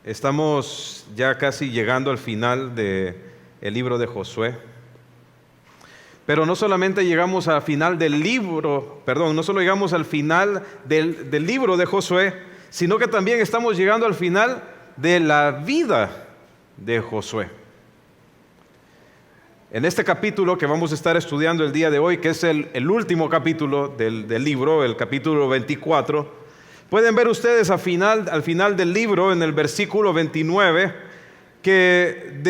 Estamos ya casi llegando al final del libro de Josué. Pero no solamente llegamos al final del libro, no solo llegamos al final del libro de Josué, sino que también estamos llegando al final de la vida de Josué. En este capítulo que vamos a estar estudiando el día de hoy, que es el último capítulo del libro, el capítulo 24, pueden ver ustedes al final del libro, en el versículo 29, que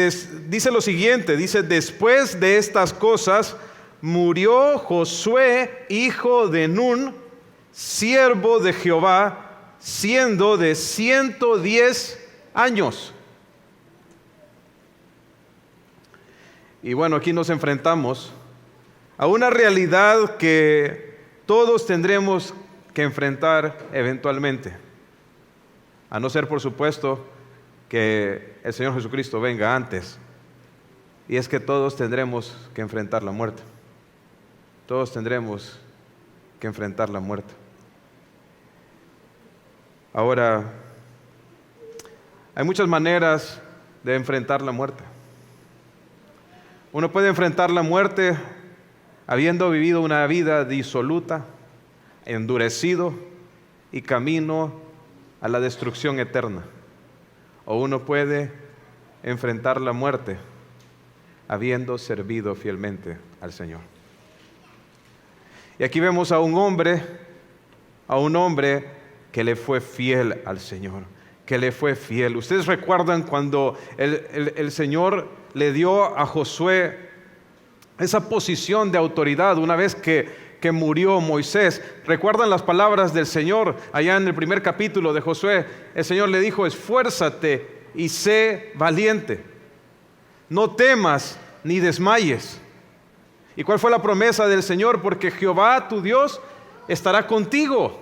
dice lo siguiente, dice: después de estas cosas murió Josué, hijo de Nun, siervo de Jehová, siendo de 110 años. Y bueno, aquí nos enfrentamos a una realidad que todos tendremos que enfrentar eventualmente, a no ser, por supuesto, que el Señor Jesucristo venga antes, y es que todos tendremos que enfrentar la muerte. Todos tendremos que enfrentar la muerte. Ahora, hay muchas maneras de enfrentar la muerte. Uno puede enfrentar la muerte habiendo vivido una vida disoluta, endurecido y camino a la destrucción eterna. O uno puede enfrentar la muerte habiendo servido fielmente al Señor. Y aquí vemos a un hombre que le fue fiel al Señor, que le fue fiel. Ustedes recuerdan cuando el Señor le dio a Josué esa posición de autoridad una vez que murió Moisés. ¿Recuerdan las palabras del Señor allá en el primer capítulo de Josué? El Señor le dijo: esfuérzate y sé valiente, no temas ni desmayes. ¿Y cuál fue la promesa del Señor? Porque Jehová tu Dios estará contigo.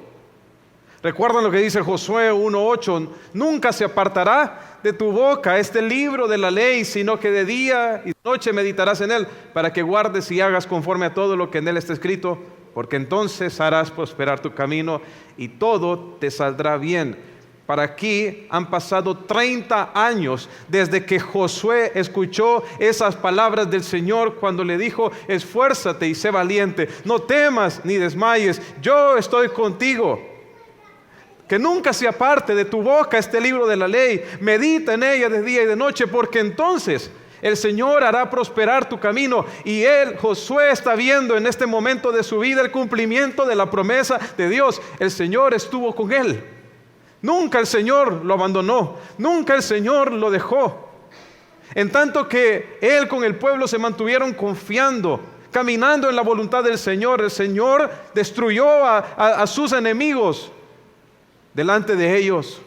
¿Recuerdan lo que dice Josué 1:8? Nunca se apartará de tu boca este libro de la ley, sino que de día y de noche meditarás en él, para que guardes y hagas conforme a todo lo que en él está escrito, porque entonces harás prosperar tu camino y todo te saldrá bien. Para aquí han pasado 30 años desde que Josué escuchó esas palabras del Señor cuando le dijo: esfuérzate y sé valiente, no temas ni desmayes, yo estoy contigo. Que nunca se aparte de tu boca este libro de la ley, medita en ella de día y de noche, porque entonces el Señor hará prosperar tu camino. Y Josué, está viendo en este momento de su vida el cumplimiento de la promesa de Dios. El Señor estuvo con él. Nunca el Señor lo abandonó, nunca el Señor lo dejó. En tanto que él con el pueblo se mantuvieron confiando, caminando en la voluntad del Señor, el Señor destruyó a sus enemigos delante de ellos.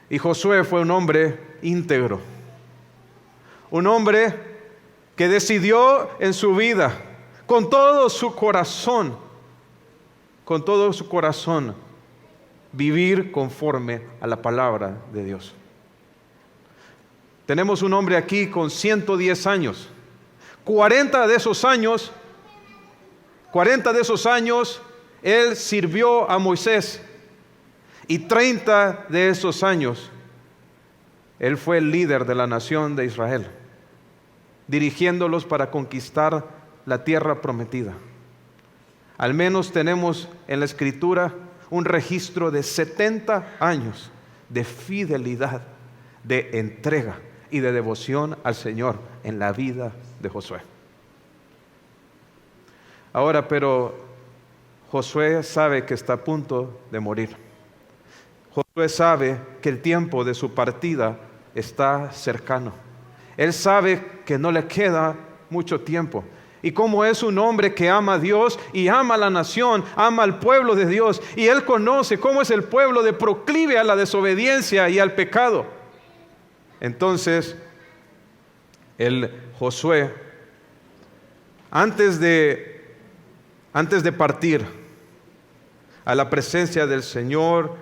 Y Josué fue un hombre íntegro, un hombre que decidió en su vida con todo su corazón, vivir conforme a la palabra de Dios. Tenemos un hombre aquí con 110 años. 40 de esos años él sirvió a Moisés, y 30 de esos años él fue el líder de la nación de Israel, dirigiéndolos para conquistar la tierra prometida. Al menos tenemos en la Escritura un registro de 70 años de fidelidad, de entrega y de devoción al Señor en la vida de Josué. Ahora, pero Josué sabe que está a punto de morir. Josué sabe que el tiempo de su partida está cercano. Él sabe que no le queda mucho tiempo. Y como es un hombre que ama a Dios y ama a la nación, ama al pueblo de Dios, y él conoce cómo es el pueblo de proclive a la desobediencia y al pecado. Entonces, Josué, antes de partir a la presencia del Señor,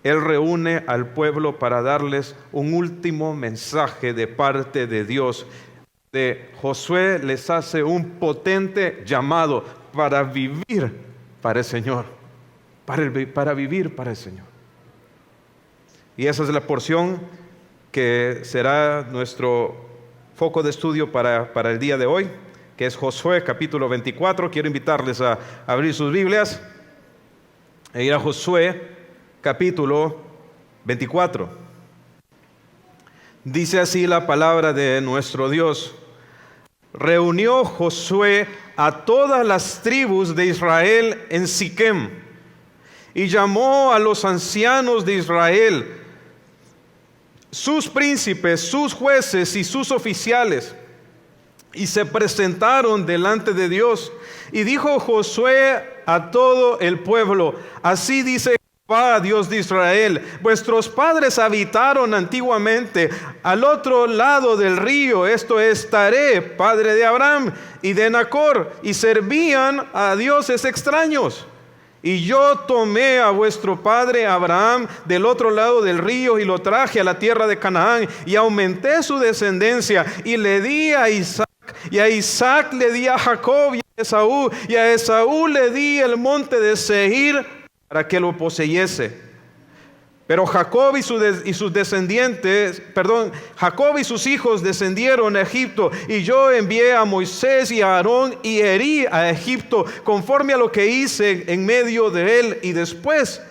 él reúne al pueblo para darles un último mensaje de parte de Dios. Josué les hace un potente llamado para vivir para el Señor, para vivir para el Señor. Y esa es la porción que será nuestro foco de estudio para el día de hoy, que es Josué capítulo 24. Quiero invitarles a abrir sus Biblias e ir a Josué capítulo 24. Dice así la palabra de nuestro Dios: reunió Josué a todas las tribus de Israel en Siquem y llamó a los ancianos de Israel, sus príncipes, sus jueces y sus oficiales, y se presentaron delante de Dios. Y dijo Josué a todo el pueblo: así dice Jehová, Dios de Israel: vuestros padres habitaron antiguamente al otro lado del río, esto es Taré, padre de Abraham y de Nacor, y servían a dioses extraños. Y yo tomé a vuestro padre Abraham del otro lado del río y lo traje a la tierra de Canaán, y aumenté su descendencia y le di a Isaac, y a Isaac le di a Jacob y a Esaú, y a Esaú le di el monte de Seir para que lo poseyese. Pero Jacob y sus hijos descendieron a Egipto, y yo envié a Moisés y a Aarón y herí a Egipto conforme a lo que hice en medio de él, y después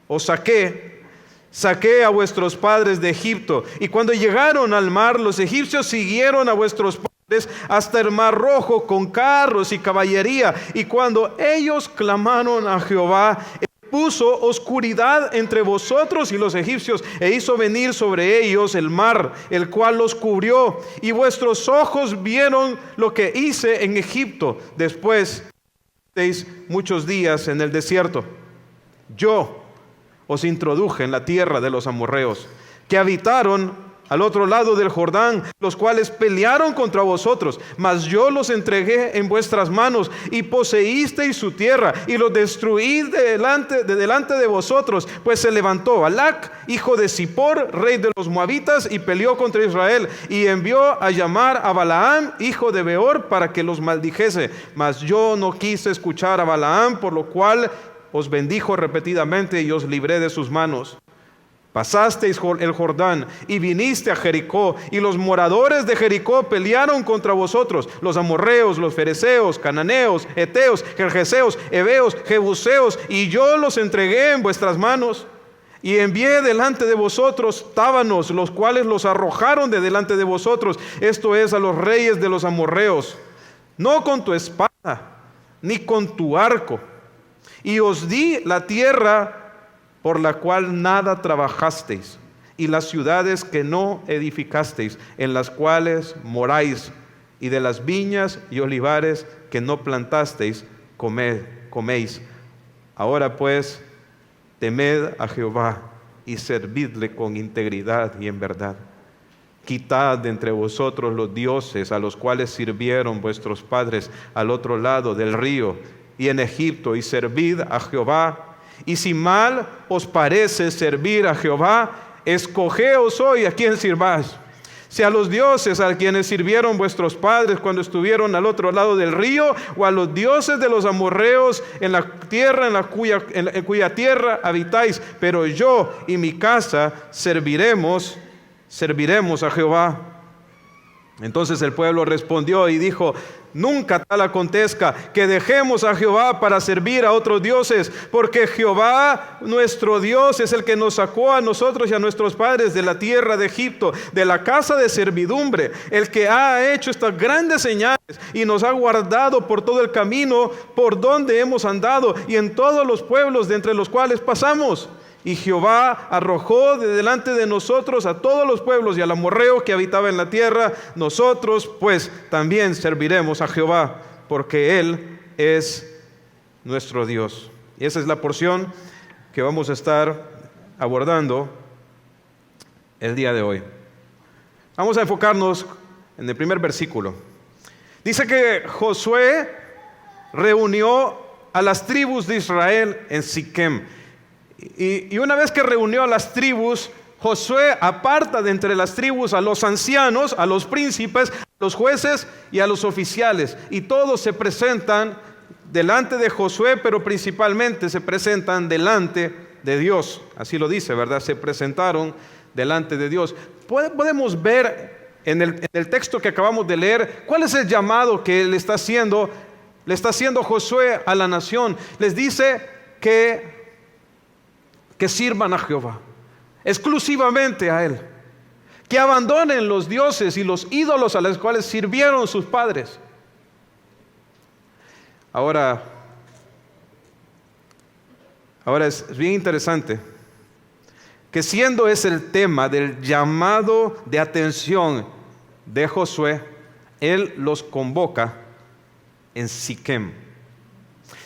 os saqué a vuestros padres de Egipto. Y cuando llegaron al mar, los egipcios siguieron a vuestros padres hasta el mar Rojo con carros y caballería. Y cuando ellos clamaron a Jehová, puso oscuridad entre vosotros y los egipcios, e hizo venir sobre ellos el mar, el cual los cubrió, y vuestros ojos vieron lo que hice en Egipto. Después estéis muchos días en el desierto. Yo os introduje en la tierra de los amorreos, que habitaron al otro lado del Jordán, los cuales pelearon contra vosotros, mas yo los entregué en vuestras manos, y poseísteis su tierra, y los destruí delante de vosotros. Pues se levantó Balac, hijo de Zippor, rey de los moabitas, y peleó contra Israel, y envió a llamar a Balaam, hijo de Beor, para que los maldijese. Mas yo no quise escuchar a Balaam, por lo cual os bendijo repetidamente y os libré de sus manos. Pasasteis el Jordán y viniste a Jericó, y los moradores de Jericó pelearon contra vosotros, los amorreos, los fereceos, cananeos, heteos, gergeseos, heveos, jebuseos, y yo los entregué en vuestras manos. Y envié delante de vosotros tábanos, los cuales los arrojaron de delante de vosotros, esto es, a los reyes de los amorreos, no con tu espada ni con tu arco. Y os di la tierra por la cual nada trabajasteis, y las ciudades que no edificasteis, en las cuales moráis, y de las viñas y olivares que no plantasteis, coméis. Ahora pues, temed a Jehová y servidle con integridad y en verdad. Quitad de entre vosotros los dioses a los cuales sirvieron vuestros padres al otro lado del río y en Egipto, y servid a Jehová. Y si mal os parece servir a Jehová, escogeos hoy a quién sirváis: si a los dioses a quienes sirvieron vuestros padres cuando estuvieron al otro lado del río, o a los dioses de los amorreos en la tierra en cuya tierra habitáis. Pero yo y mi casa serviremos a Jehová. Entonces el pueblo respondió y dijo: nunca tal acontezca que dejemos a Jehová para servir a otros dioses, porque Jehová nuestro Dios es el que nos sacó a nosotros y a nuestros padres de la tierra de Egipto, de la casa de servidumbre, el que ha hecho estas grandes señales y nos ha guardado por todo el camino por donde hemos andado y en todos los pueblos de entre los cuales pasamos. Y Jehová arrojó de delante de nosotros a todos los pueblos y al amorreo que habitaba en la tierra. Nosotros pues también serviremos a Jehová, porque Él es nuestro Dios. Y esa es la porción que vamos a estar abordando el día de hoy. Vamos a enfocarnos en el primer versículo. Dice que Josué reunió a las tribus de Israel en Siquem. Y una vez que reunió a las tribus, Josué aparta de entre las tribus a los ancianos, a los príncipes, a los jueces y a los oficiales. Y todos se presentan delante de Josué, pero principalmente se presentan delante de Dios. Así lo dice, ¿verdad? Se presentaron delante de Dios. Podemos ver en el texto que acabamos de leer cuál es el llamado que le está haciendo Josué a la nación. Les dice que sirvan a Jehová, exclusivamente a Él, que abandonen los dioses y los ídolos a los cuales sirvieron sus padres. Ahora es bien interesante que, siendo ese el tema del llamado de atención de Josué, él los convoca en Siquem.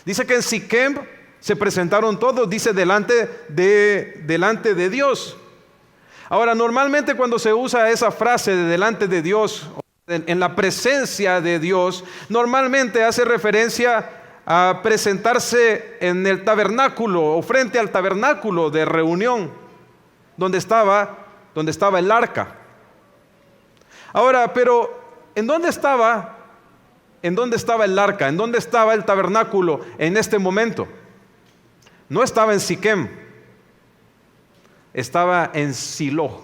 Dice que en Siquem se presentaron todos, dice, delante de Dios. Ahora, normalmente cuando se usa esa frase de delante de Dios, en la presencia de Dios, normalmente hace referencia a presentarse en el tabernáculo o frente al tabernáculo de reunión, donde estaba el arca. Ahora, pero ¿en dónde estaba el arca? ¿En dónde estaba el tabernáculo en este momento? No estaba en Siquem, estaba en Silo.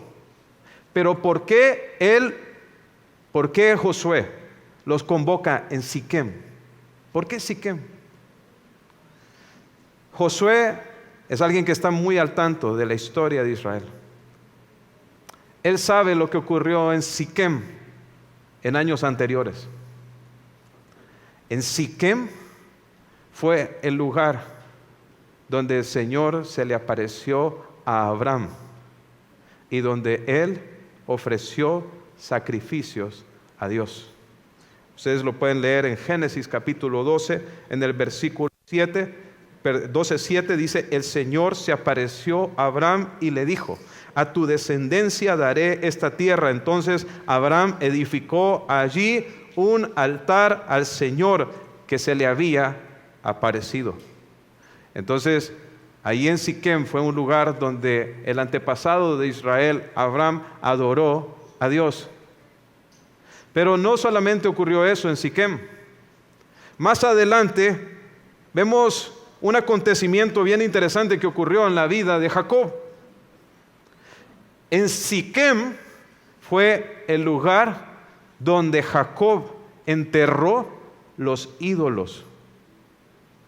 Pero ¿por qué Josué los convoca en Siquem? ¿Por qué Siquem? Josué es alguien que está muy al tanto de la historia de Israel. Él sabe lo que ocurrió en Siquem en años anteriores. En Siquem fue el lugar donde el Señor se le apareció a Abraham y donde él ofreció sacrificios a Dios. Ustedes lo pueden leer en Génesis capítulo 12, en el versículo 12:7 dice: el Señor se apareció a Abraham y le dijo: a tu descendencia daré esta tierra. Entonces Abraham edificó allí un altar al Señor que se le había aparecido. Entonces, ahí en Siquem fue un lugar donde el antepasado de Israel, Abraham, adoró a Dios. Pero no solamente ocurrió eso en Siquem. Más adelante vemos un acontecimiento bien interesante que ocurrió en la vida de Jacob. En Siquem fue el lugar donde Jacob enterró los ídolos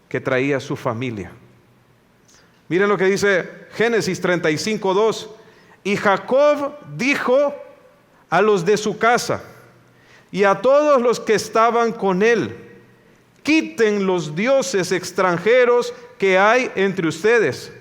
que traía su familia. Miren lo que dice Génesis 35:2. Y Jacob dijo a los de su casa y a todos los que estaban con él: quiten los dioses extranjeros que hay entre ustedes,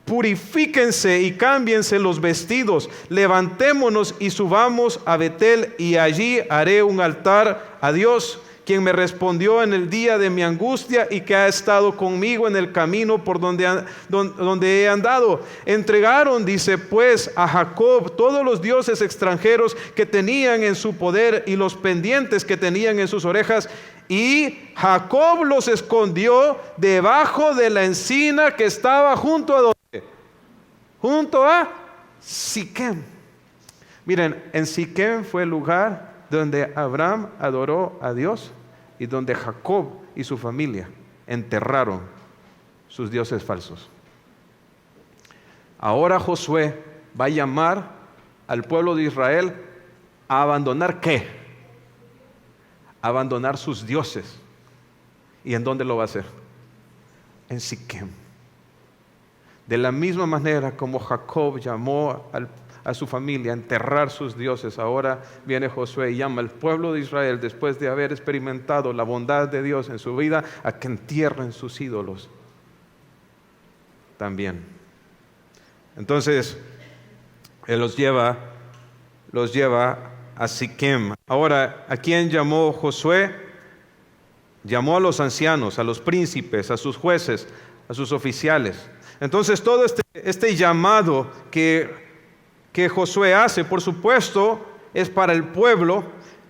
purifíquense y cámbiense los vestidos, levantémonos y subamos a Betel, y allí haré un altar a Dios, quien me respondió en el día de mi angustia y que ha estado conmigo en el camino por donde he andado. Entregaron, dice, pues a Jacob todos los dioses extranjeros que tenían en su poder y los pendientes que tenían en sus orejas, y Jacob los escondió debajo de la encina que estaba junto a Siquem. Miren, en Siquem fue el lugar donde Abraham adoró a Dios y donde Jacob y su familia enterraron sus dioses falsos. Ahora Josué va a llamar al pueblo de Israel a abandonar ¿qué? Abandonar sus dioses. ¿Y en dónde lo va a hacer? En Siquem. De la misma manera como Jacob llamó a su familia a enterrar sus dioses, ahora viene Josué y llama al pueblo de Israel, después de haber experimentado la bondad de Dios en su vida, a que entierren sus ídolos también. Entonces él los lleva a Siquem. Ahora, ¿a quién llamó Josué? Llamó a los ancianos, a los príncipes, a sus jueces, a sus oficiales. Entonces todo este llamado que Josué hace, por supuesto, es para el pueblo,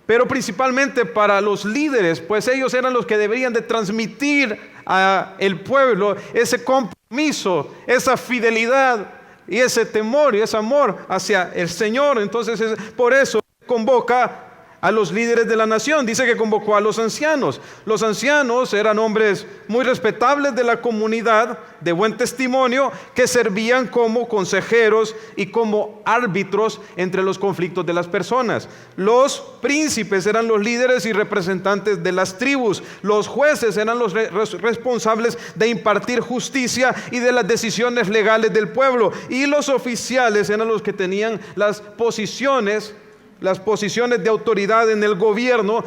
pero principalmente para los líderes, pues ellos eran los que deberían de transmitir al pueblo ese compromiso, esa fidelidad y ese temor y ese amor hacia el Señor. Entonces por eso convoca a los líderes de la nación. Dice que convocó a los ancianos. Los ancianos eran hombres muy respetables de la comunidad, de buen testimonio, que servían como consejeros y como árbitros entre los conflictos de las personas. Los príncipes eran los líderes y representantes de las tribus. Los jueces eran los responsables de impartir justicia y de las decisiones legales del pueblo. Y los oficiales eran los que tenían las posiciones de autoridad en el gobierno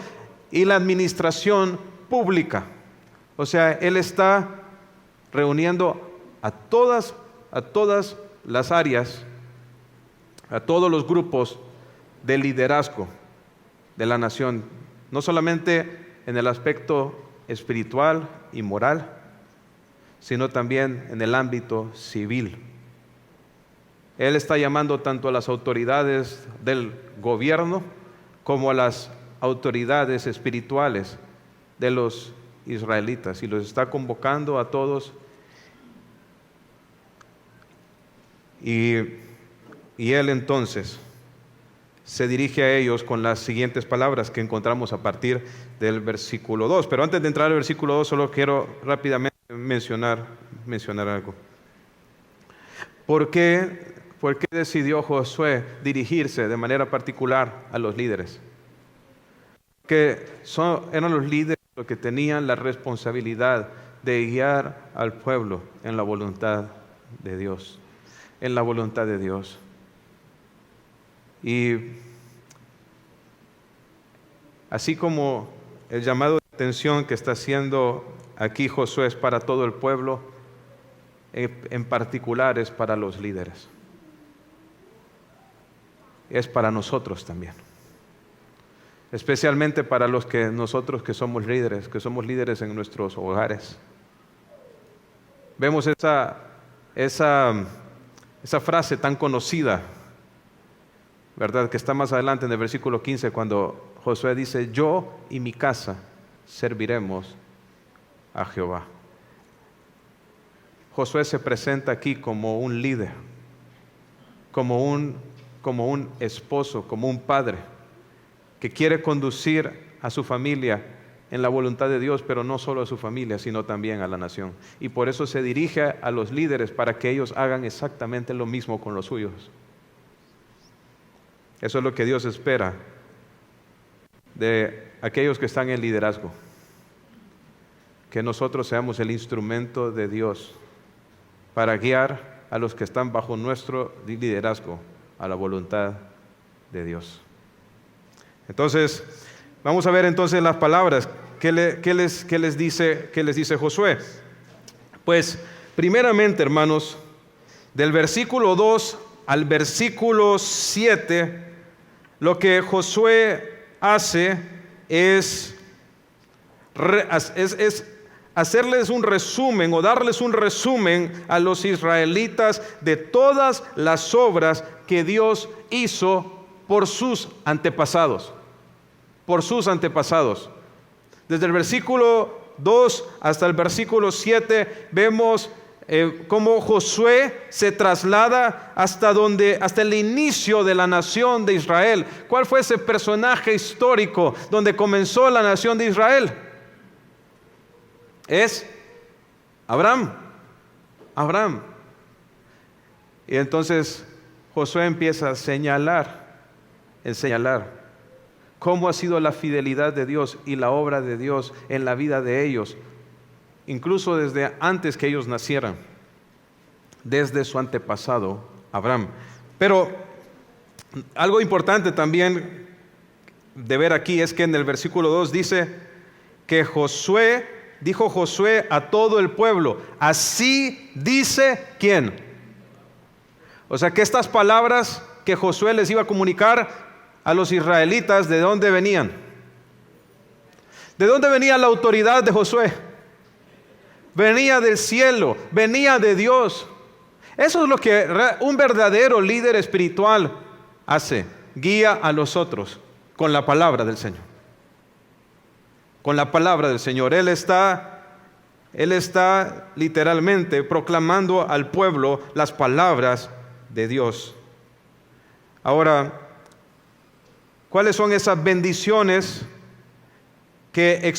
y la administración pública. O sea, él está reuniendo a todas las áreas, a todos los grupos de liderazgo de la nación, no solamente en el aspecto espiritual y moral, sino también en el ámbito civil. Él está llamando tanto a las autoridades del gobierno como a las autoridades espirituales de los israelitas, y los está convocando a todos. Y él entonces se dirige a ellos con las siguientes palabras que encontramos a partir del versículo 2. Pero antes de entrar al versículo 2, solo quiero rápidamente mencionar algo. ¿Por qué decidió Josué dirigirse de manera particular a los líderes? Que eran los líderes los que tenían la responsabilidad de guiar al pueblo en la voluntad de Dios. En la voluntad de Dios. Y así como el llamado de atención que está haciendo aquí Josué es para todo el pueblo, en particular es para los líderes. Es para nosotros también. Especialmente para nosotros que somos líderes en nuestros hogares. Vemos esa frase tan conocida, ¿verdad? Que está más adelante en el versículo 15, cuando Josué dice: yo y mi casa serviremos a Jehová. Josué se presenta aquí como un líder, como un esposo, como un padre que quiere conducir a su familia en la voluntad de Dios, pero no solo a su familia, sino también a la nación. Y por eso se dirige a los líderes para que ellos hagan exactamente lo mismo con los suyos. Eso es lo que Dios espera de aquellos que están en liderazgo, que nosotros seamos el instrumento de Dios para guiar a los que están bajo nuestro liderazgo a la voluntad de Dios. Entonces, vamos a ver entonces las palabras. ¿Qué les dice Josué? Pues, primeramente, hermanos, del versículo 2 al versículo 7, lo que Josué hace es hacerles un resumen o darles un resumen a los israelitas de todas las obras que Dios hizo por sus antepasados. Desde el versículo 2 hasta el versículo 7 vemos cómo Josué se traslada hasta el inicio de la nación de Israel. ¿Cuál fue ese personaje histórico donde comenzó la nación de Israel? Es Abraham. Y entonces Josué empieza a señalar cómo ha sido la fidelidad de Dios y la obra de Dios en la vida de ellos, incluso desde antes que ellos nacieran, desde su antepasado Abraham. Pero algo importante también de ver aquí es que en el versículo 2 dice que dijo Josué a todo el pueblo: así dice ¿quién? O sea que estas palabras que Josué les iba a comunicar a los israelitas, ¿de dónde venían? ¿De dónde venía la autoridad de Josué? Venía del cielo, venía de Dios. Eso es lo que un verdadero líder espiritual hace: guía a los otros con la palabra del Señor. Con la palabra del Señor. Él está literalmente proclamando al pueblo las palabras de Dios. Ahora, ¿Cuáles son esas bendiciones que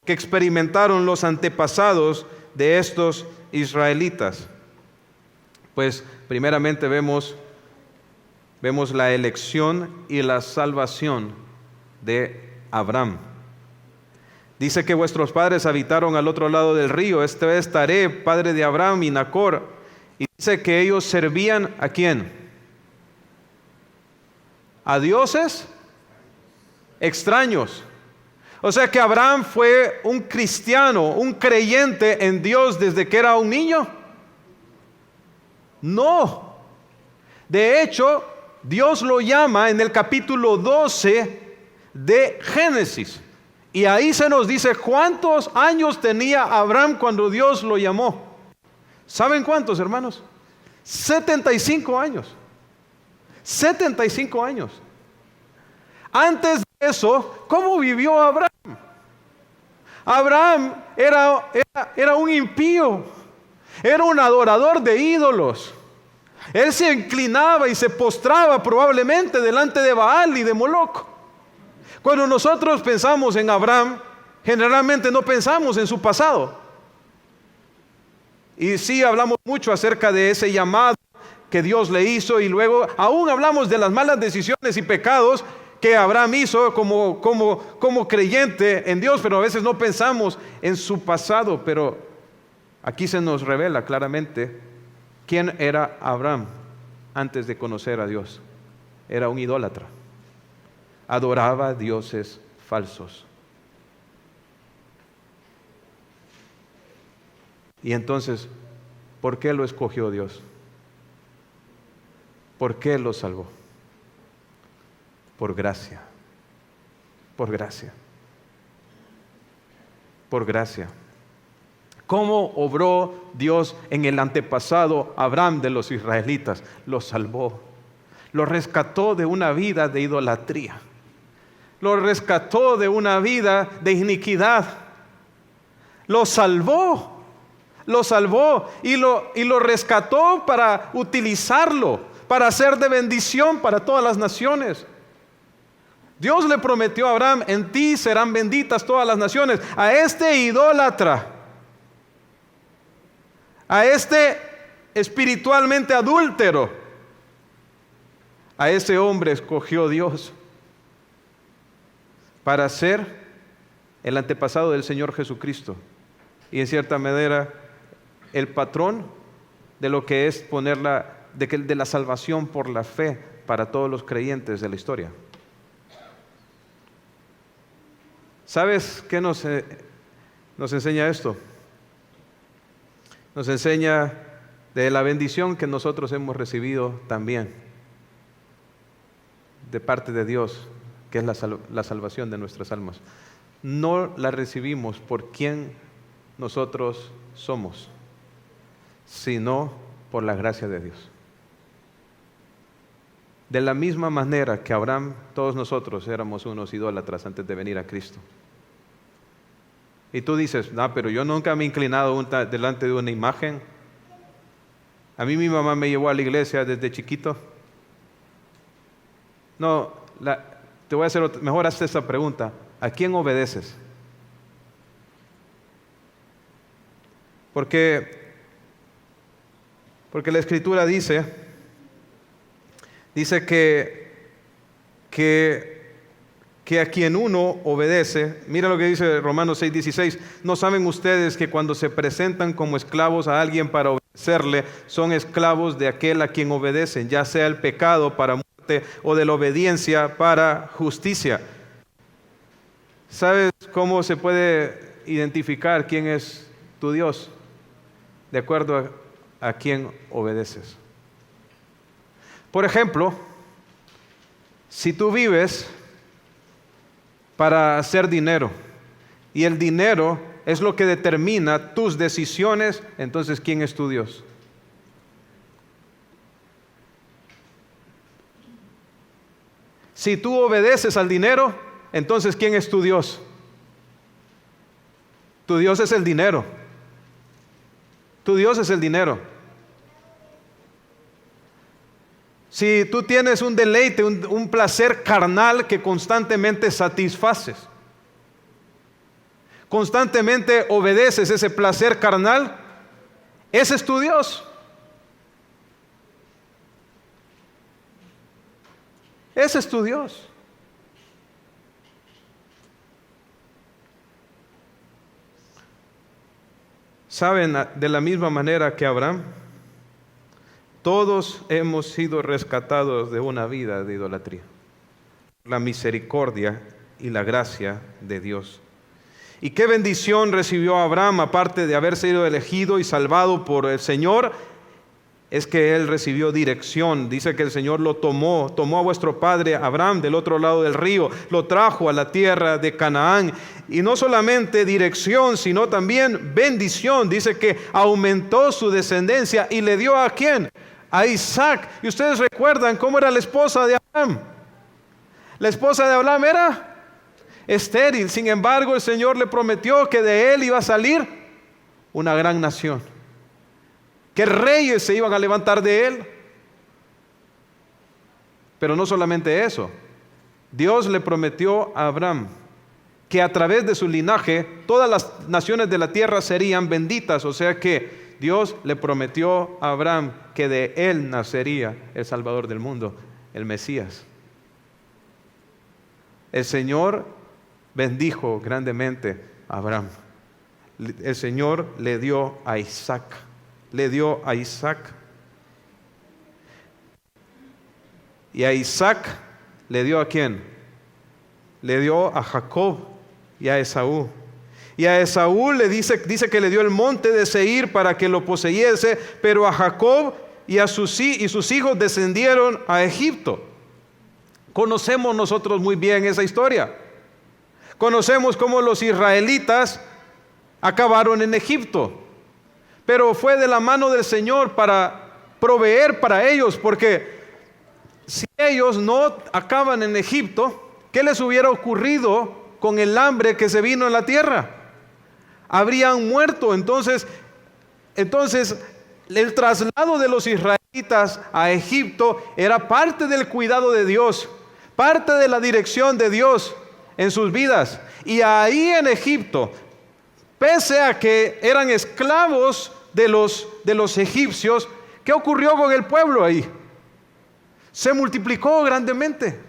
experimentaron los antepasados de estos israelitas? Pues primeramente vemos la elección y la salvación de Abraham. Dice que vuestros padres habitaron al otro lado del río. Este es Taré, padre de Abraham y Nacor. Y dice que ellos servían ¿a quién? A dioses extraños. O sea que Abraham fue un cristiano, un creyente en Dios desde que era un niño. No. De hecho, Dios lo llama en el capítulo 12 de Génesis. Y ahí se nos dice cuántos años tenía Abraham cuando Dios lo llamó. ¿Saben cuántos, hermanos? 75 años. 75 años. Antes de eso, ¿cómo vivió Abraham? Abraham era un impío. Era un adorador de ídolos. Él se inclinaba y se postraba probablemente delante de Baal y de Moloc. Cuando nosotros pensamos en Abraham, generalmente no pensamos en su pasado. Y sí hablamos mucho acerca de ese llamado que Dios le hizo, y luego aún hablamos de las malas decisiones y pecados que Abraham hizo como creyente en Dios, pero a veces no pensamos en su pasado. Pero aquí se nos revela claramente quién era Abraham antes de conocer a Dios. Era un idólatra. Adoraba dioses falsos. Y entonces, ¿por qué lo escogió Dios? ¿Por qué lo salvó? Por gracia. Por gracia. Por gracia. ¿Cómo obró Dios en el antepasado Abraham de los israelitas? Lo salvó. Lo rescató de una vida de idolatría. Lo rescató de una vida de iniquidad. Lo salvó. Lo salvó y lo rescató para utilizarlo, para ser de bendición para todas las naciones. Dios le prometió a Abraham: en ti serán benditas todas las naciones. A este idólatra, a este espiritualmente adúltero, a ese hombre escogió Dios para ser el antepasado del Señor Jesucristo, y en cierta manera el patrón de lo que es de la salvación por la fe para todos los creyentes de la historia. ¿Sabes qué nos enseña esto? Nos enseña de la bendición que nosotros hemos recibido también de parte de Dios, que es la salvación de nuestras almas. No la recibimos por quien nosotros somos, sino por la gracia de Dios. De la misma manera que Abraham, todos nosotros éramos unos idólatras antes de venir a Cristo. Y tú dices: no, pero yo nunca me he inclinado delante de una imagen. A mí mi mamá me llevó a la iglesia desde chiquito. No, te voy a hacer mejor hazte esta pregunta: ¿a quién obedeces? Porque la Escritura dice que a quien uno obedece. Mira lo que dice Romanos 6:16: ¿no saben ustedes que cuando se presentan como esclavos a alguien para obedecerle, son esclavos de aquel a quien obedecen, ya sea el pecado para muerte o de la obediencia para justicia? ¿Sabes cómo se puede identificar quién es tu Dios? De acuerdo a quién obedeces. Por ejemplo, si tú vives para hacer dinero y el dinero es lo que determina tus decisiones, entonces ¿quién es tu Dios? Si tú obedeces al dinero, entonces ¿quién es tu Dios? Tu Dios es el dinero. Tu Dios es el dinero. Si tú tienes un deleite, un placer carnal que constantemente satisfaces, constantemente obedeces ese placer carnal, ese es tu Dios. Ese es tu Dios. Saben, de la misma manera que Abraham, todos hemos sido rescatados de una vida de idolatría. La misericordia y la gracia de Dios. ¿Y qué bendición recibió Abraham aparte de haber sido elegido y salvado por el Señor? Es que él recibió dirección. Dice que el Señor lo tomó a vuestro padre Abraham del otro lado del río, lo trajo a la tierra de Canaán. Y no solamente dirección, sino también bendición. Dice que aumentó su descendencia y le dio ¿a quién? A Isaac. Y ustedes recuerdan cómo era la esposa de Abraham. La esposa de Abraham era estéril. Sin embargo, el Señor le prometió que de él iba a salir una gran nación, que reyes se iban a levantar de él. Pero no solamente eso, Dios le prometió a Abraham que a través de su linaje todas las naciones de la tierra serían benditas. O sea que Dios le prometió a Abraham que de él nacería el Salvador del mundo, el Mesías. El Señor bendijo grandemente a Abraham. El Señor le dio a Isaac. Le dio a Isaac. Y a Isaac le dio ¿a quién? Le dio a Jacob y a Esaú. Y a Esaú le dice que le dio el monte de Seir para que lo poseyese, pero a Jacob y sus hijos descendieron a Egipto. Conocemos nosotros muy bien esa historia. Conocemos cómo los israelitas acabaron en Egipto. Pero fue de la mano del Señor para proveer para ellos, porque si ellos no acaban en Egipto, ¿qué les hubiera ocurrido con el hambre que se vino en la tierra? Habrían muerto. Entonces el traslado de los israelitas a Egipto era parte del cuidado de Dios, parte de la dirección de Dios en sus vidas. Y ahí en Egipto, pese a que eran esclavos de los egipcios, ¿qué ocurrió con el pueblo ahí? Se multiplicó grandemente.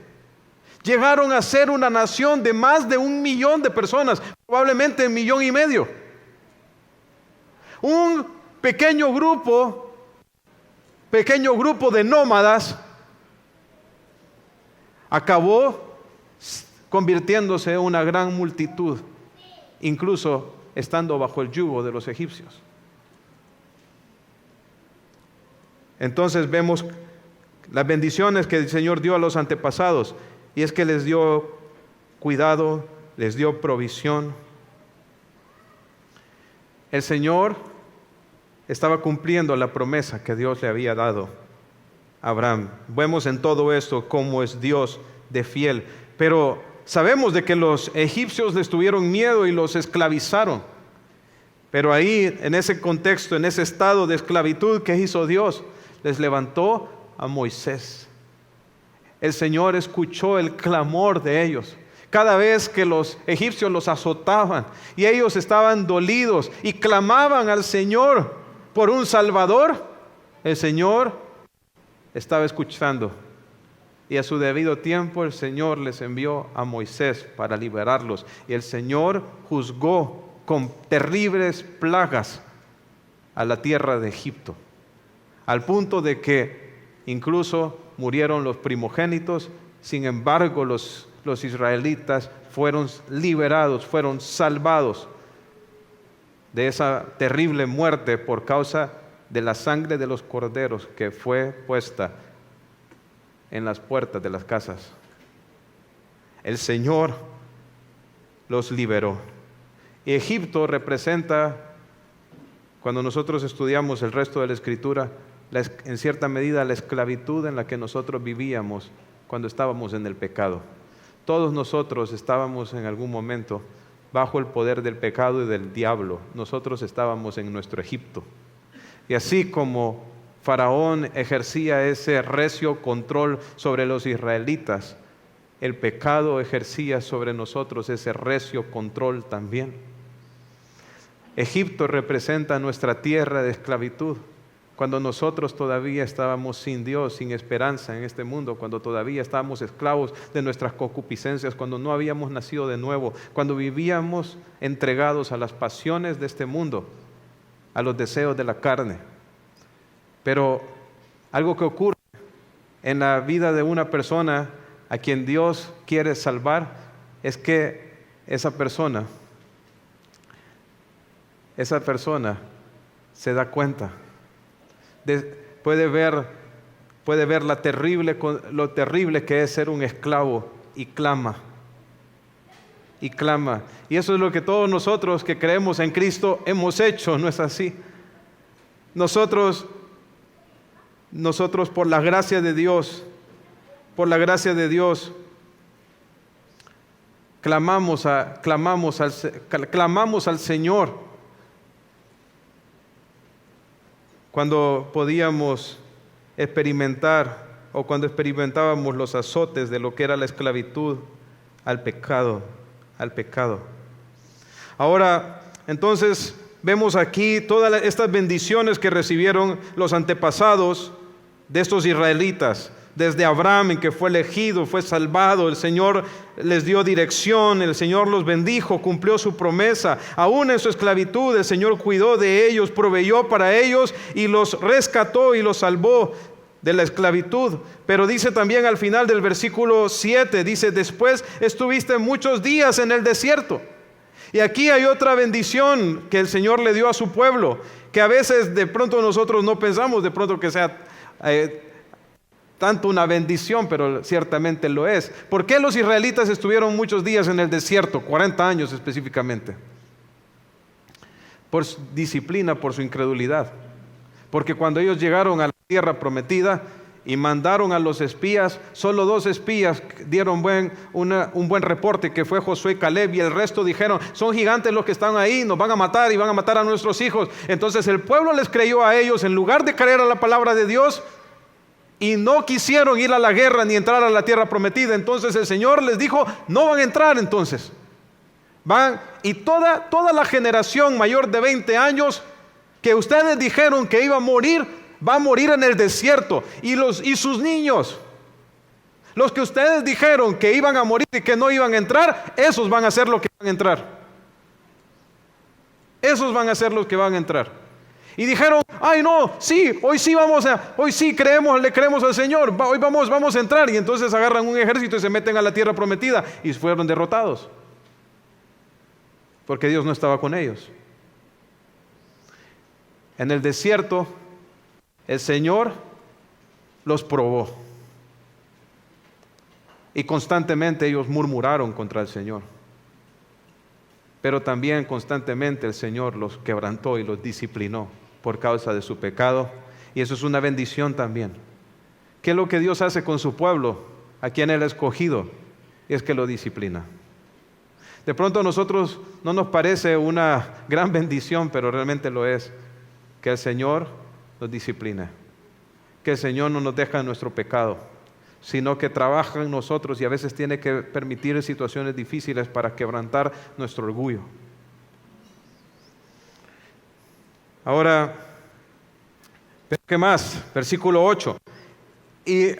Llegaron a ser una nación de más de 1 millón de personas, probablemente 1,5 millones. Un pequeño grupo de nómadas acabó convirtiéndose en una gran multitud, incluso estando bajo el yugo de los egipcios. Entonces vemos las bendiciones que el Señor dio a los antepasados, y es que les dio cuidado, les dio provisión. El Señor estaba cumpliendo la promesa que Dios le había dado a Abraham. Vemos en todo esto cómo es Dios de fiel, pero sabemos de que los egipcios les tuvieron miedo y los esclavizaron. Pero ahí, en ese contexto, en ese estado de esclavitud, ¿qué hizo Dios? Les levantó a Moisés. El Señor escuchó el clamor de ellos. Cada vez que los egipcios los azotaban y ellos estaban dolidos y clamaban al Señor por un Salvador, el Señor estaba escuchando. Y a su debido tiempo el Señor les envió a Moisés para liberarlos. Y el Señor juzgó con terribles plagas a la tierra de Egipto, al punto de que incluso murieron los primogénitos. Sin embargo, los israelitas fueron liberados, fueron salvados de esa terrible muerte por causa de la sangre de los corderos que fue puesta en las puertas de las casas. El Señor los liberó. Y Egipto representa, cuando nosotros estudiamos el resto de la Escritura, en cierta medida la esclavitud en la que nosotros vivíamos cuando estábamos en el pecado. Todos nosotros estábamos en algún momento bajo el poder del pecado y del diablo. Nosotros estábamos en nuestro Egipto. Y así como Faraón ejercía ese recio control sobre los israelitas. El pecado ejercía sobre nosotros ese recio control también. Egipto representa nuestra tierra de esclavitud, cuando nosotros todavía estábamos sin Dios, sin esperanza en este mundo, cuando todavía estábamos esclavos de nuestras concupiscencias, cuando no habíamos nacido de nuevo, cuando vivíamos entregados a las pasiones de este mundo, a los deseos de la carne. Pero algo que ocurre en la vida de una persona a quien Dios quiere salvar es que esa persona se da cuenta, puede ver lo terrible que es ser un esclavo y clama. Y clama. Y eso es lo que todos nosotros que creemos en Cristo hemos hecho, ¿no es así? Nosotros por la gracia de Dios, clamamos al Señor cuando podíamos experimentar o cuando experimentábamos los azotes de lo que era la esclavitud al pecado. Ahora, entonces, vemos aquí todas estas bendiciones que recibieron los antepasados de estos israelitas. Desde Abraham, en que fue elegido, fue salvado, el Señor les dio dirección, el Señor los bendijo, cumplió su promesa. Aún en su esclavitud, el Señor cuidó de ellos, proveyó para ellos y los rescató y los salvó de la esclavitud. Pero dice también al final del versículo 7, dice: después estuviste muchos días en el desierto. Y aquí hay otra bendición que el Señor le dio a su pueblo, que a veces de pronto nosotros no pensamos de pronto que sea tanto una bendición, pero ciertamente lo es. ¿Por qué los israelitas estuvieron muchos días en el desierto? 40 años específicamente. Por su disciplina, por su incredulidad. Porque cuando ellos llegaron a la tierra prometida y mandaron a los espías, solo 2 espías dieron un buen reporte, que fue Josué y Caleb, y el resto dijeron: son gigantes los que están ahí, nos van a matar y van a matar a nuestros hijos. Entonces el pueblo les creyó a ellos en lugar de creer a la palabra de Dios, y no quisieron ir a la guerra ni entrar a la tierra prometida. Entonces el Señor les dijo: no van a entrar. Entonces van, y toda la generación mayor de 20 años que ustedes dijeron que iba a morir, va a morir en el desierto. Y sus niños, los que ustedes dijeron que iban a morir y que no iban a entrar, esos van a ser los que van a entrar. Esos van a ser los que van a entrar. Y dijeron: ay no, sí, hoy sí le creemos al Señor, hoy vamos a entrar. Y entonces agarran un ejército y se meten a la tierra prometida y fueron derrotados, porque Dios no estaba con ellos. En el desierto el Señor los probó, y constantemente ellos murmuraron contra el Señor, pero también constantemente el Señor los quebrantó y los disciplinó por causa de su pecado. Y eso es una bendición también. ¿Qué es lo que Dios hace con su pueblo, a quien Él ha escogido? Es que lo disciplina. De pronto a nosotros no nos parece una gran bendición, pero realmente lo es, que el Señor nos disciplina, que el Señor no nos deja en nuestro pecado, sino que trabaja en nosotros, y a veces tiene que permitir situaciones difíciles para quebrantar nuestro orgullo. Ahora, ¿qué más? Versículo 8. Y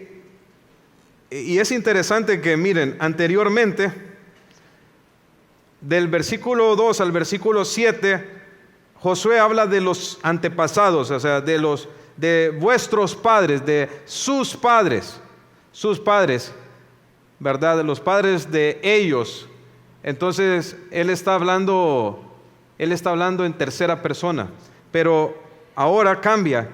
es interesante que miren, anteriormente, del versículo 2 al versículo 7, Josué habla de los antepasados, o sea, de vuestros padres, de sus padres, ¿verdad? De los padres de ellos. Entonces, él está hablando en tercera persona, pero ahora cambia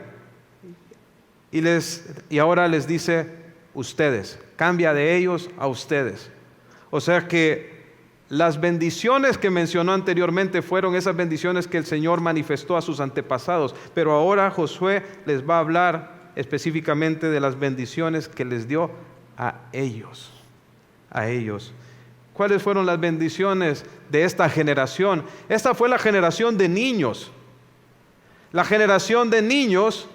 y ahora les dice ustedes, cambia de ellos a ustedes. O sea que las bendiciones que mencionó anteriormente fueron esas bendiciones que el Señor manifestó a sus antepasados, pero ahora Josué les va a hablar específicamente de las bendiciones que les dio a ellos. ¿Cuáles fueron las bendiciones de esta generación? Esta fue la generación de niños. La generación de niños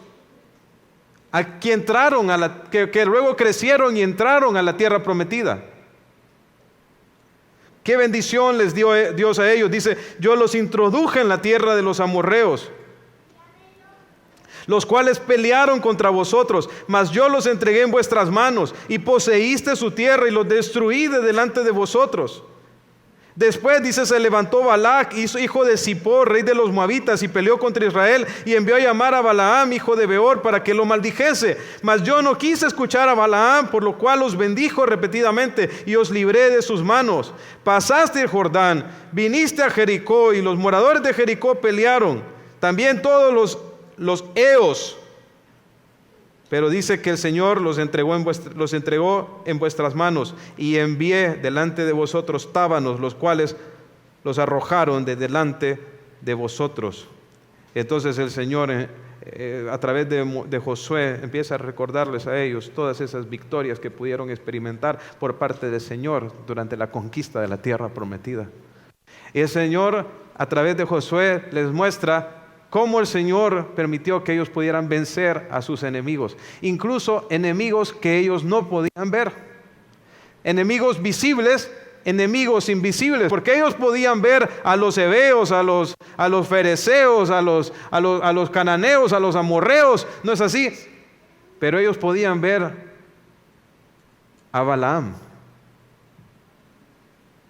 que entraron que luego crecieron y entraron a la tierra prometida. Qué bendición les dio Dios a ellos. Dice, yo los introduje en la tierra de los amorreos, los cuales pelearon contra vosotros, mas yo los entregué en vuestras manos, y poseíste su tierra, y los destruí de delante de vosotros. Después, dice, se levantó Balac, hijo de Zippor, rey de los moabitas, y peleó contra Israel, y envió a llamar a Balaam, hijo de Beor, para que lo maldijese. Mas yo no quise escuchar a Balaam, por lo cual os bendijo repetidamente, y os libré de sus manos. Pasaste el Jordán, viniste a Jericó, y los moradores de Jericó pelearon, también todos los eos. Pero dice que el Señor los entregó en vuestras manos, y envié delante de vosotros tábanos, los cuales los arrojaron de delante de vosotros. Entonces el Señor a través de Josué empieza a recordarles a ellos todas esas victorias que pudieron experimentar por parte del Señor durante la conquista de la tierra prometida. Y el Señor a través de Josué les muestra cómo el Señor permitió que ellos pudieran vencer a sus enemigos, incluso enemigos que ellos no podían ver, enemigos visibles, enemigos invisibles, porque ellos podían ver a los heveos, a los fereceos, a los cananeos, a los amorreos, no es así, pero ellos podían ver a Balaam.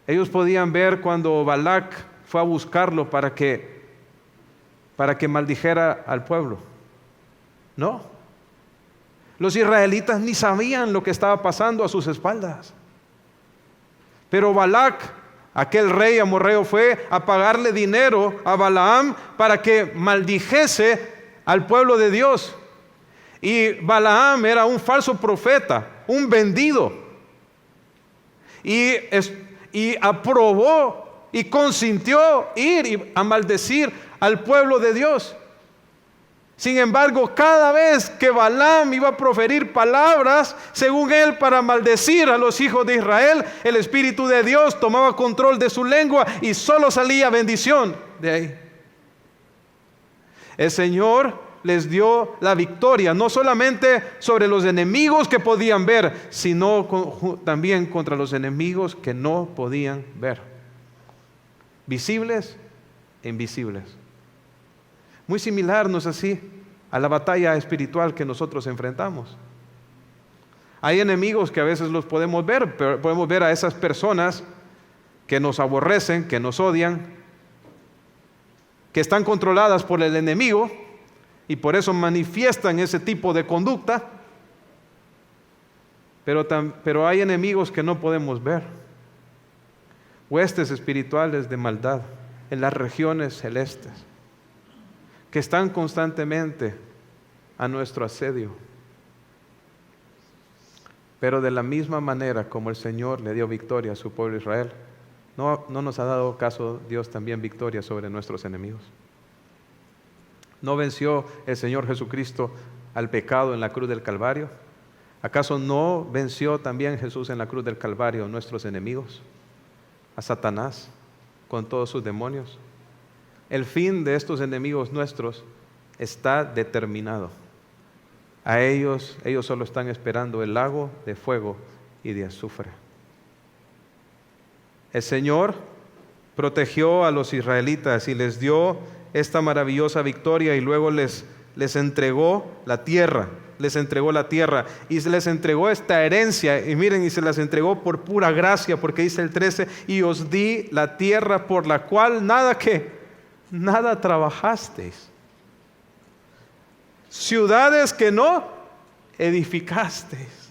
Ellos podían ver cuando Balac fue a buscarlo para que maldijera al pueblo. No. Los israelitas ni sabían lo que estaba pasando a sus espaldas. Pero Balac, aquel rey amorreo, fue a pagarle dinero a Balaam para que maldijese al pueblo de Dios. Y Balaam era un falso profeta, un vendido. Y aprobó y consintió ir a maldecir al pueblo de Dios. Sin embargo, cada vez que Balaam iba a proferir palabras, según él, para maldecir a los hijos de Israel, el Espíritu de Dios tomaba control de su lengua y solo salía bendición de ahí. El Señor les dio la victoria, no solamente sobre los enemigos que podían ver, sino también contra los enemigos que no podían ver, visibles e invisibles. Muy similar, ¿no es así?, a la batalla espiritual que nosotros enfrentamos. Hay enemigos que a veces los podemos ver, pero podemos ver a esas personas que nos aborrecen, que nos odian, que están controladas por el enemigo y por eso manifiestan ese tipo de conducta. Pero hay enemigos que no podemos ver, huestes espirituales de maldad en las regiones celestes, que están constantemente a nuestro asedio. Pero de la misma manera como el Señor le dio victoria a su pueblo Israel, ¿no nos ha dado caso Dios también victoria sobre nuestros enemigos? ¿No venció el Señor Jesucristo al pecado en la cruz del Calvario? ¿Acaso no venció también Jesús en la cruz del Calvario a nuestros enemigos? A Satanás con todos sus demonios. El fin de estos enemigos nuestros está determinado. A ellos solo están esperando el lago de fuego y de azufre. El Señor protegió a los israelitas y les dio esta maravillosa victoria, y luego les entregó la tierra. Les entregó la tierra y se les entregó esta herencia, y miren, y se las entregó por pura gracia, porque dice el 13, y os di la tierra por la cual nada trabajasteis, ciudades que no edificasteis,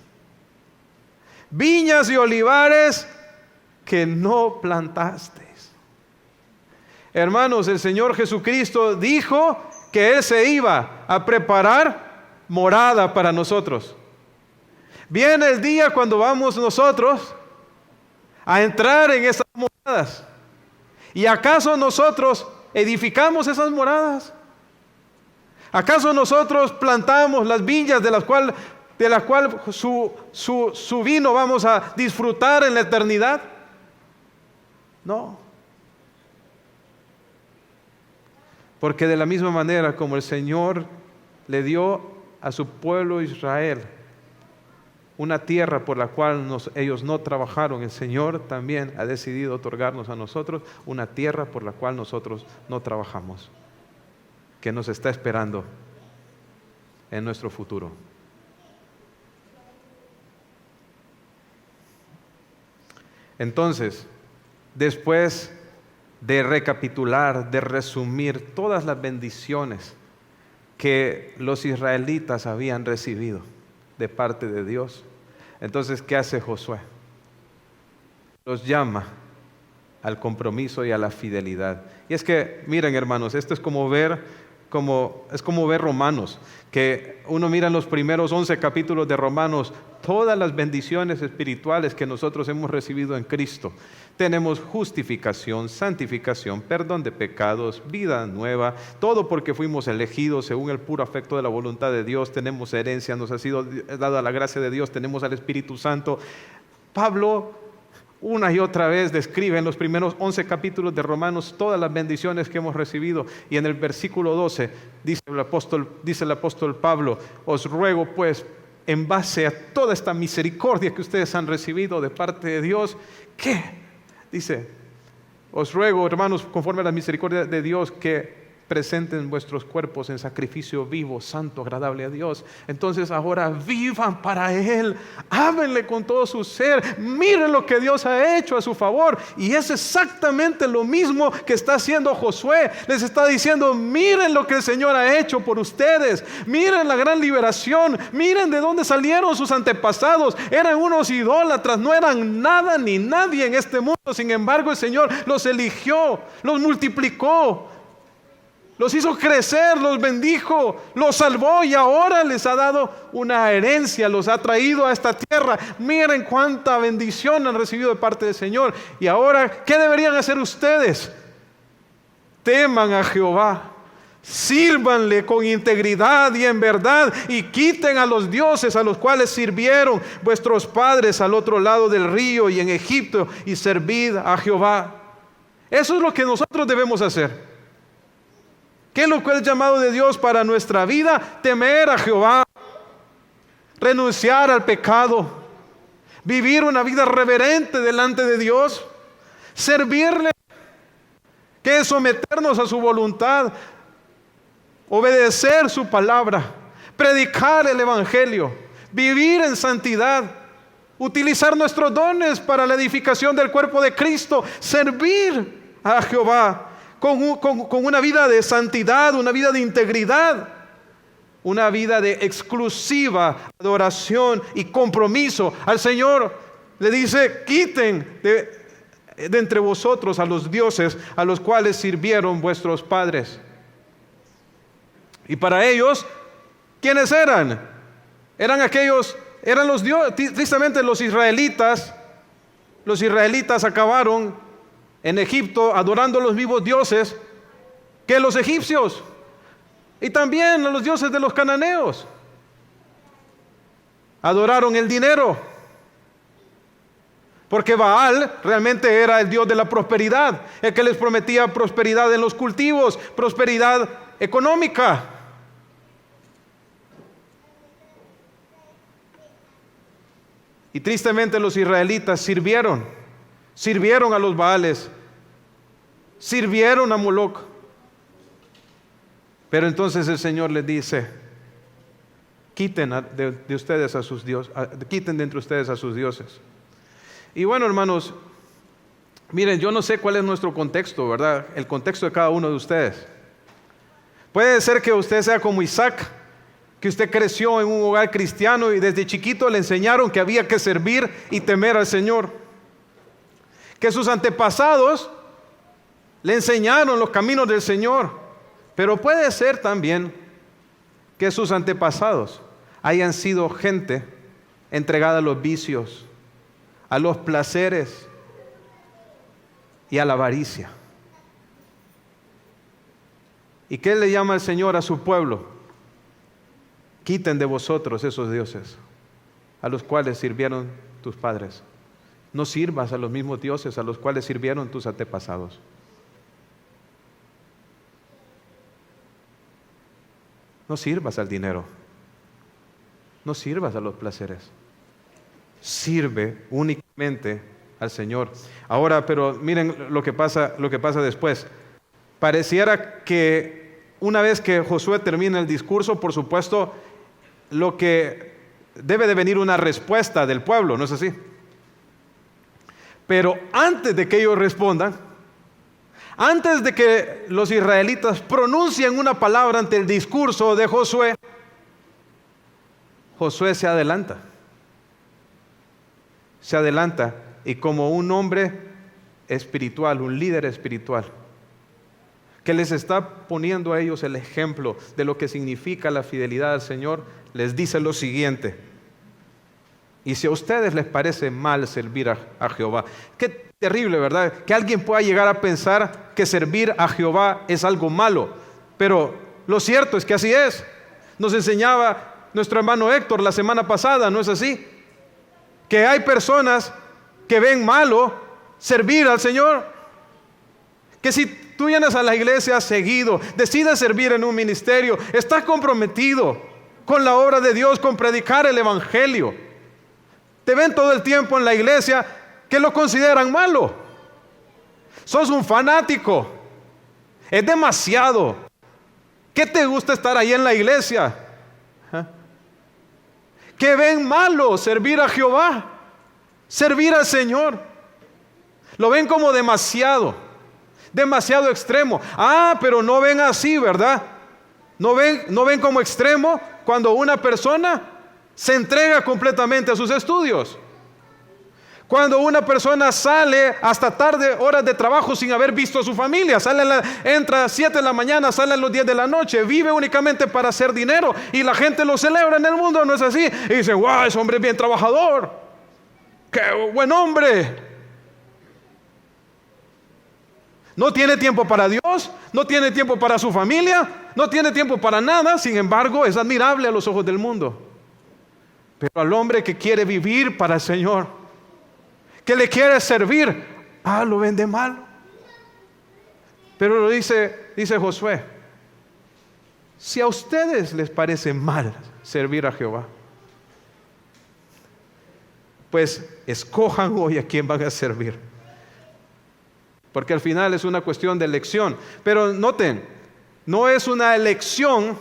viñas y olivares que no plantasteis. Hermanos, el Señor Jesucristo dijo que Él se iba a preparar morada para nosotros. Viene el día cuando vamos nosotros a entrar en esas moradas. ¿Y acaso nosotros edificamos esas moradas? ¿Acaso nosotros plantamos las viñas de las cuales su vino vamos a disfrutar en la eternidad? No. Porque de la misma manera como el Señor le dio a su pueblo Israel una tierra por la cual ellos no trabajaron. El Señor también ha decidido otorgarnos a nosotros una tierra por la cual nosotros no trabajamos, que nos está esperando en nuestro futuro. Entonces, después de recapitular, de resumir todas las bendiciones que los israelitas habían recibido de parte de Dios, entonces, ¿qué hace Josué? Los llama al compromiso y a la fidelidad. Y es que, miren, hermanos, esto es como ver Romanos, que uno mira en los primeros 11 capítulos de Romanos todas las bendiciones espirituales que nosotros hemos recibido en Cristo. Tenemos justificación, santificación, perdón de pecados, vida nueva, todo porque fuimos elegidos según el puro afecto de la voluntad de Dios. Tenemos herencia, nos ha sido dada la gracia de Dios, tenemos al Espíritu Santo. Pablo una y otra vez describe en los primeros 11 capítulos de Romanos todas las bendiciones que hemos recibido, y en el versículo 12 dice el apóstol Pablo: os ruego pues, en base a toda esta misericordia que ustedes han recibido de parte de Dios, ¿qué? Dice: os ruego, hermanos, conforme a la misericordia de Dios, que presenten vuestros cuerpos en sacrificio vivo, santo, agradable a Dios. Entonces ahora vivan para Él, ámenle con todo su ser, miren lo que Dios ha hecho a su favor. Y es exactamente lo mismo que está haciendo Josué. Les está diciendo: miren lo que el Señor ha hecho por ustedes, miren la gran liberación, miren de dónde salieron sus antepasados. Eran unos idólatras, no eran nada ni nadie en este mundo. Sin embargo, el Señor los eligió, los multiplicó, los hizo crecer, los bendijo, los salvó, y ahora les ha dado una herencia, los ha traído a esta tierra. Miren cuánta bendición han recibido de parte del Señor. Y ahora, ¿qué deberían hacer ustedes? Teman a Jehová, sírvanle con integridad y en verdad, y quiten a los dioses a los cuales sirvieron vuestros padres al otro lado del río y en Egipto, y servid a Jehová. Eso es lo que nosotros debemos hacer. ¿Qué es lo que es llamado de Dios para nuestra vida? Temer a Jehová, renunciar al pecado, vivir una vida reverente delante de Dios, servirle, que es someternos a su voluntad, obedecer su palabra, predicar el evangelio, vivir en santidad, utilizar nuestros dones para la edificación del cuerpo de Cristo, servir a Jehová con una vida de santidad, una vida de integridad, una vida de exclusiva adoración y compromiso al Señor. Le dice: quiten de entre vosotros a los dioses a los cuales sirvieron vuestros padres. Y para ellos, ¿quiénes eran? Eran los dioses. Tristemente, los israelitas acabaron en Egipto adorando a los mismos dioses que los egipcios, y también a los dioses de los cananeos. Adoraron el dinero, porque Baal realmente era el dios de la prosperidad, el que les prometía prosperidad en los cultivos, prosperidad económica. Y tristemente los israelitas sirvieron a los Baales, sirvieron a Moloc. Pero entonces el Señor les dice: quiten de ustedes a sus dioses, quiten de entre ustedes a sus dioses. Y bueno, hermanos, miren, yo no sé cuál es nuestro contexto, ¿verdad? El contexto de cada uno de ustedes. Puede ser que usted sea como Isaac, que usted creció en un hogar cristiano y desde chiquito le enseñaron que había que servir y temer al Señor, que sus antepasados le enseñaron los caminos del Señor. Pero puede ser también que sus antepasados hayan sido gente entregada a los vicios, a los placeres y a la avaricia. ¿Y qué le llama el Señor a su pueblo? Quiten de vosotros esos dioses a los cuales sirvieron tus padres. No sirvas a los mismos dioses a los cuales sirvieron tus antepasados. No sirvas al dinero. no sirvas a los placeres. Sirve únicamente al Señor. Ahora, pero miren lo que pasa después. Pareciera que una vez que Josué termina el discurso, por supuesto, lo que debe de venir una respuesta del pueblo, ¿no es así? Pero antes de que ellos respondan, antes de que los israelitas pronuncien una palabra ante el discurso de Josué, Josué se adelanta y como un hombre espiritual, un líder espiritual, que les está poniendo a ellos el ejemplo de lo que significa la fidelidad al Señor, les dice lo siguiente: y si a ustedes les parece mal servir a Jehová, qué terrible, ¿verdad? Que alguien pueda llegar a pensar que servir a Jehová es algo malo, pero lo cierto es que así es. Nos enseñaba nuestro hermano Héctor la semana pasada, ¿no es así? Que hay personas que ven malo servir al Señor. Que si tú vienes a la iglesia seguido, decides servir en un ministerio, estás comprometido con la obra de Dios, con predicar el evangelio. Te ven todo el tiempo en la iglesia que lo consideran malo. Sos un fanático. Es demasiado. ¿Qué te gusta estar ahí en la iglesia? Que ven malo servir a Jehová, servir al Señor. Lo ven como demasiado extremo. Pero no ven así, ¿verdad? No ven como extremo cuando una persona se entrega completamente a sus estudios. Cuando una persona sale hasta tarde, horas de trabajo sin haber visto a su familia, entra a 7 de la mañana, sale a los 10 de la noche, vive únicamente para hacer dinero y la gente lo celebra en el mundo, ¿no es así? Y dicen, wow, ese hombre es bien trabajador, qué buen hombre. No tiene tiempo para Dios, no tiene tiempo para su familia, no tiene tiempo para nada, sin embargo es admirable a los ojos del mundo. Pero al hombre que quiere vivir para el Señor, que le quiere servir, lo ven de mal. Pero lo dice Josué: si a ustedes les parece mal servir a Jehová, pues escojan hoy a quién van a servir. Porque al final es una cuestión de elección. Pero noten, no es una elección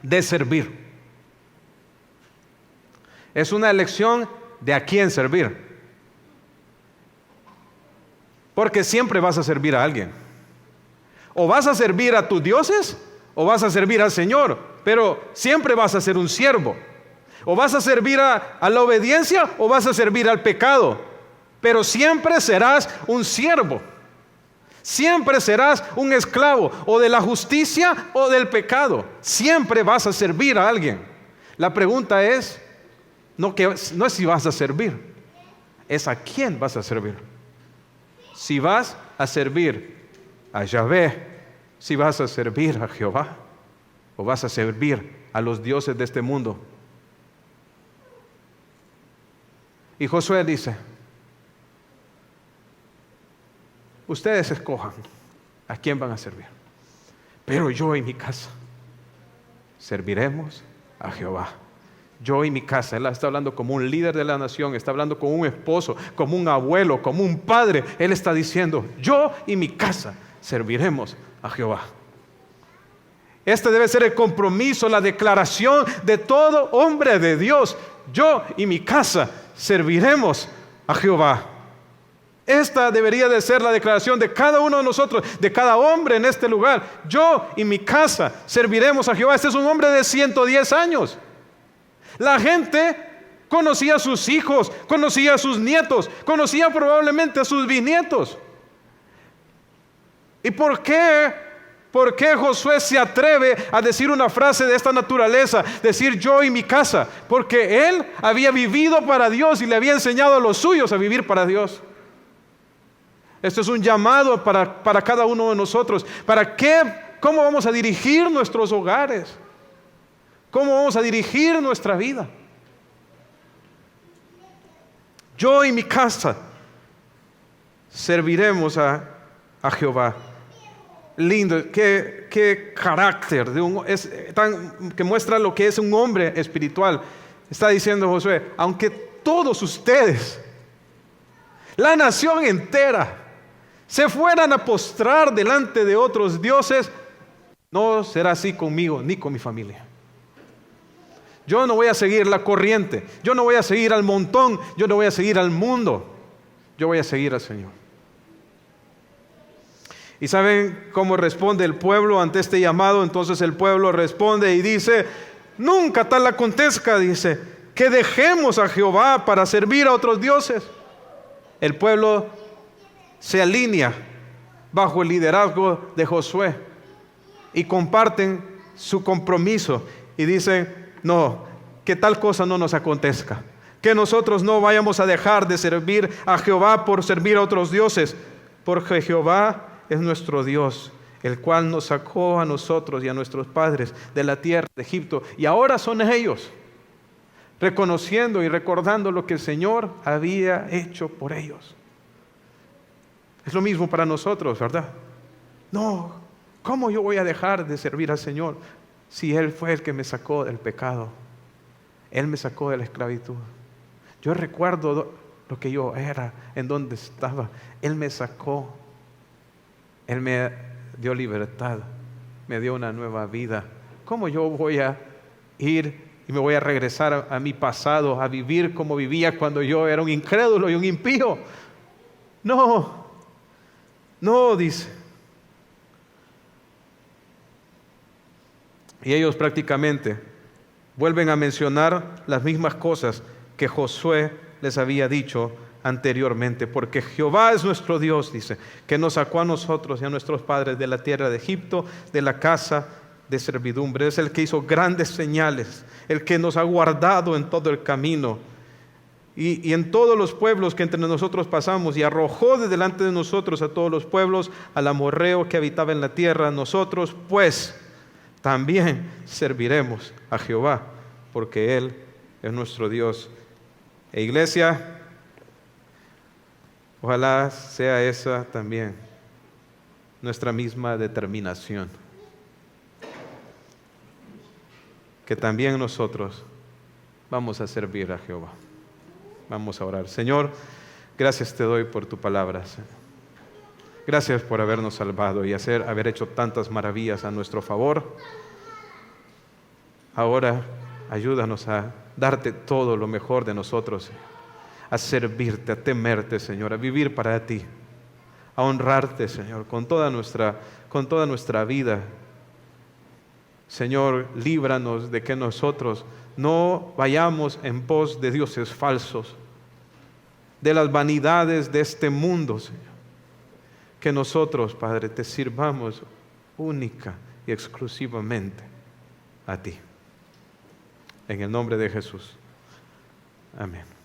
de servir. Es una elección de a quién servir. Porque siempre vas a servir a alguien. O vas a servir a tus dioses, o vas a servir al Señor. Pero siempre vas a ser un siervo. O vas a servir a la obediencia, o vas a servir al pecado. Pero siempre serás un siervo. Siempre serás un esclavo, o de la justicia o del pecado. Siempre vas a servir a alguien. La pregunta es, no es si vas a servir, es a quién vas a servir. Si vas a servir a Yahvé, si vas a servir a Jehová, o vas a servir a los dioses de este mundo. Y Josué dice: ustedes escojan a quién van a servir, pero yo y mi casa serviremos a Jehová. Yo y mi casa. Él está hablando como un líder de la nación, está hablando como un esposo, como un abuelo, como un padre. Él está diciendo: yo y mi casa serviremos a Jehová. Este debe ser el compromiso, la declaración de todo hombre de Dios. Yo y mi casa serviremos a Jehová. Esta debería de ser la declaración de cada uno de nosotros, de cada hombre en este lugar. Yo y mi casa serviremos a Jehová. Este es un hombre de 110 años. La gente conocía a sus hijos, conocía a sus nietos, conocía probablemente a sus bisnietos. ¿Y por qué Josué se atreve a decir una frase de esta naturaleza? Decir yo y mi casa. Porque él había vivido para Dios y le había enseñado a los suyos a vivir para Dios. Esto es un llamado para cada uno de nosotros. ¿Cómo vamos a dirigir nuestros hogares? ¿Cómo vamos a dirigir nuestra vida? Yo y mi casa serviremos a Jehová. lindo, qué carácter que muestra lo que es un hombre espiritual. Está diciendo Josué, aunque todos ustedes, la nación entera, se fueran a postrar delante de otros dioses, no será así conmigo ni con mi familia. Yo no voy a seguir la corriente, yo no voy a seguir al montón, yo no voy a seguir al mundo, yo voy a seguir al Señor. ¿Y saben cómo responde el pueblo ante este llamado? Entonces el pueblo responde y dice, nunca tal acontezca, dice, que dejemos a Jehová para servir a otros dioses. El pueblo se alinea bajo el liderazgo de Josué y comparten su compromiso y dicen, no, que tal cosa no nos acontezca, que nosotros no vayamos a dejar de servir a Jehová por servir a otros dioses, porque Jehová es nuestro Dios, el cual nos sacó a nosotros y a nuestros padres de la tierra de Egipto, y ahora son ellos, reconociendo y recordando lo que el Señor había hecho por ellos. Es lo mismo para nosotros, ¿verdad? No, ¿cómo yo voy a dejar de servir al Señor si Él fue el que me sacó del pecado? Él me sacó de la esclavitud. Yo recuerdo lo que yo era, en donde estaba. Él me sacó. Él me dio libertad, me dio una nueva vida. ¿Cómo yo voy a ir y me voy a regresar a mi pasado, a vivir como vivía cuando yo era un incrédulo y un impío? No, dice. Y ellos prácticamente vuelven a mencionar las mismas cosas que Josué les había dicho anteriormente, porque Jehová es nuestro Dios, dice, que nos sacó a nosotros y a nuestros padres de la tierra de Egipto, de la casa de servidumbre. Es el que hizo grandes señales, el que nos ha guardado en todo el camino y en todos los pueblos que entre nosotros pasamos, y arrojó de delante de nosotros a todos los pueblos, al amorreo que habitaba en la tierra. Nosotros pues también serviremos a Jehová, porque Él es nuestro Dios. E iglesia, ojalá sea esa también nuestra misma determinación, que también nosotros vamos a servir a Jehová. Vamos a orar. Señor, gracias te doy por tu palabra, Señor. Gracias por habernos salvado y haber hecho tantas maravillas a nuestro favor. Ahora ayúdanos a darte todo lo mejor de nosotros, Señor, a servirte, a temerte, Señor, a vivir para ti, a honrarte, Señor, con toda nuestra vida. Señor, líbranos de que nosotros no vayamos en pos de dioses falsos, de las vanidades de este mundo, Señor. Que nosotros, Padre, te sirvamos única y exclusivamente a ti. En el nombre de Jesús. Amén.